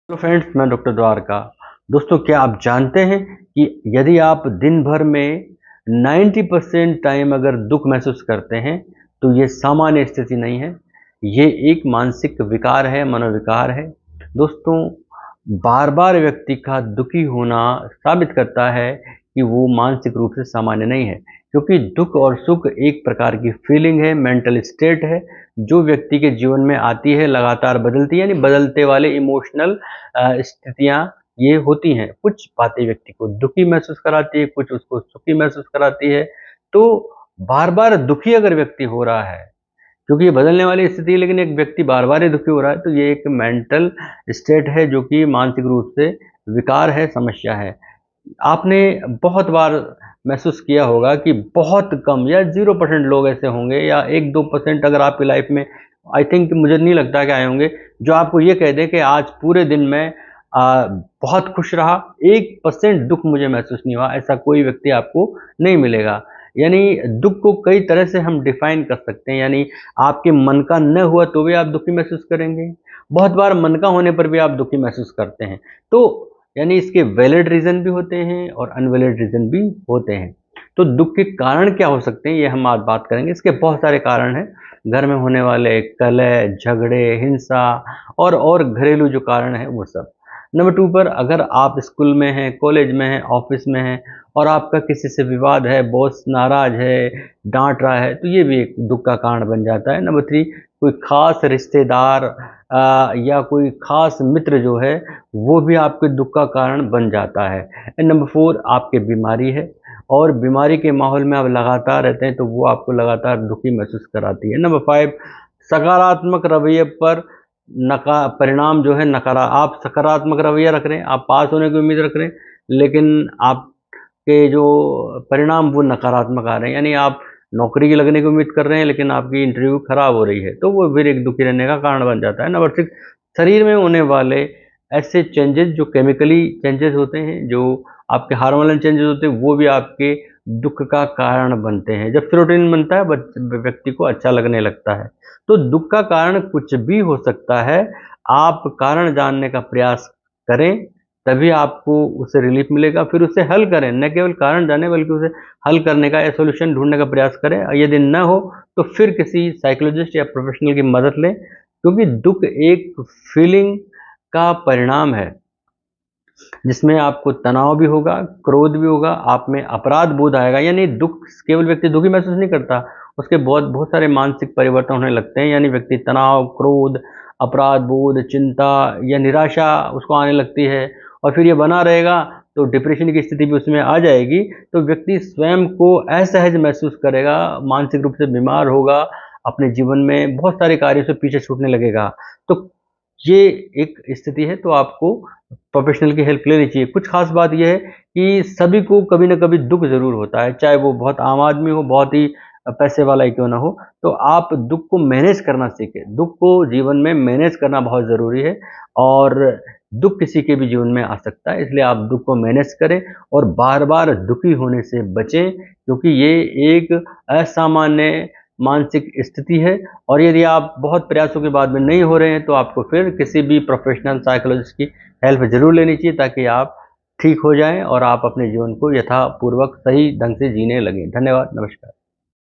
Hello friends, मैं doctor Dwarka. दोस्तों, क्या आप जानते हैं कि यदि आप दिन भर में 90% टाइम अगर दुख महसूस करते हैं तो ये सामान्य स्थिति नहीं है। ये एक मानसिक विकार है, मनोविकार है। दोस्तों, बार बार व्यक्ति का दुखी होना साबित करता है कि वो मानसिक रूप से सामान्य नहीं है, क्योंकि दुख और सुख एक प्रकार की फीलिंग है, मेंटल स्टेट है, जो व्यक्ति के जीवन में आती है, लगातार बदलती है, यानी बदलते वाले इमोशनल स्थितियाँ ये होती हैं। कुछ बातें व्यक्ति को दुखी महसूस कराती है, कुछ उसको सुखी महसूस कराती है। तो बार-बार दुखी अगर व्यक्ति हो रहा है, क्योंकि ये बदलने वाली स्थिति है, लेकिन एक व्यक्ति बार-बार ही दुखी हो रहा है, तो ये एक मेंटल स्टेट है, जो कि मानसिक रूप से विकार है, समस्या है। आपने बहुत बार महसूस किया होगा कि बहुत कम या 0% लोग ऐसे होंगे, या 1-2% अगर आपकी लाइफ में, आई थिंक, मुझे नहीं लगता कि आए होंगे, जो आपको ये कह दें कि आज पूरे दिन मैं बहुत खुश रहा, 1% दुख मुझे महसूस नहीं हुआ। ऐसा कोई व्यक्ति आपको नहीं मिलेगा। यानी दुख को कई तरह से हम डिफाइन कर सकते हैं। यानी आपके मन का न हुआ तो भी आप दुखी महसूस करेंगे, बहुत बार मन का होने पर भी आप दुखी महसूस करते हैं। तो यानी इसके वैलिड रीज़न भी होते हैं और अनवैलिड रीज़न भी होते हैं। तो दुःख के कारण क्या हो सकते हैं, ये हम आज बात करेंगे। इसके बहुत सारे कारण हैं। घर में होने वाले कलह, झगड़े, हिंसा और घरेलू जो कारण हैं वो सब। नंबर 2 पर, अगर आप स्कूल में हैं, कॉलेज में हैं, ऑफ़िस में हैं और आपका किसी से विवाद है, बॉस नाराज़ है, डाँट रहा है, तो ये भी एक दुःख का कारण बन जाता है। नंबर 3, कोई ख़ास रिश्तेदार या कोई ख़ास मित्र जो है, वो भी आपके दुःख का कारण बन जाता है। एंड नंबर 4, आपकी बीमारी है और बीमारी के माहौल में आप लगातार रहते हैं, तो वो आपको लगातार दुखी महसूस कराती है। नंबर 5, सकारात्मक रवैये पर नका परिणाम जो है नकारा आप सकारात्मक रवैया रख रहे हैं, आप पास होने की उम्मीद रख रहे हैं, लेकिन आपके जो परिणाम वो नकारात्मक आ रहे हैं। यानी आप नौकरी की लगने की उम्मीद कर रहे हैं, लेकिन आपकी इंटरव्यू खराब हो रही है, तो वो फिर एक दुखी रहने का कारण बन जाता है। नंबर 6, शरीर में होने वाले ऐसे चेंजेस जो केमिकली चेंजेस होते हैं, जो आपके हार्मोनल चेंजेस होते हैं, वो भी आपके दुख का कारण बनते हैं। जब सेरोटोनिन बनता है, व्यक्ति को अच्छा लगने लगता है। तो दुख का कारण कुछ भी हो सकता है। आप कारण जानने का प्रयास करें, तभी आपको उससे रिलीफ मिलेगा। फिर उसे हल करें, न केवल कारण जानें बल्कि उसे हल करने का या सॉल्यूशन ढूँढने का प्रयास करें। यदि न हो तो फिर किसी साइकोलॉजिस्ट या प्रोफेशनल की मदद लें, क्योंकि दुख एक फीलिंग का परिणाम है, जिसमें आपको तनाव भी होगा, क्रोध भी होगा, आप में अपराध बोध आएगा। यानी दुःख केवल व्यक्ति दुखी महसूस नहीं करता, उसके बहुत बहुत सारे मानसिक परिवर्तन होने लगते हैं। यानी व्यक्ति तनाव, क्रोध, अपराध बोध, चिंता या निराशा उसको आने लगती है, और फिर ये बना रहेगा तो डिप्रेशन की स्थिति भी उसमें आ जाएगी। तो व्यक्ति स्वयं को असहज महसूस करेगा, मानसिक रूप से बीमार होगा, अपने जीवन में बहुत सारे कार्यों से पीछे छूटने लगेगा। तो ये एक स्थिति है, तो आपको प्रोफेशनल की हेल्प लेनी चाहिए। कुछ खास बात यह है कि सभी को कभी न कभी दुःख ज़रूर होता है, चाहे वो बहुत आम आदमी हो, बहुत ही पैसे वाला ही क्यों ना हो। तो आप दुःख को मैनेज करना सीखें। दुःख को जीवन में मैनेज करना बहुत ज़रूरी है, और दुःख किसी के भी जीवन में आ सकता है, इसलिए आप दुःख को मैनेज करें और बार-बार दुखी होने से बचें, क्योंकि ये एक असामान्य मानसिक स्थिति है। और यदि आप बहुत प्रयासों के बाद में नहीं हो रहे हैं, तो आपको फिर किसी भी प्रोफेशनल साइकोलॉजिस्ट की हेल्प ज़रूर लेनी चाहिए, ताकि आप ठीक हो जाएँ और आप अपने जीवन को यथापूर्वक सही ढंग से जीने लगें। धन्यवाद, नमस्कार।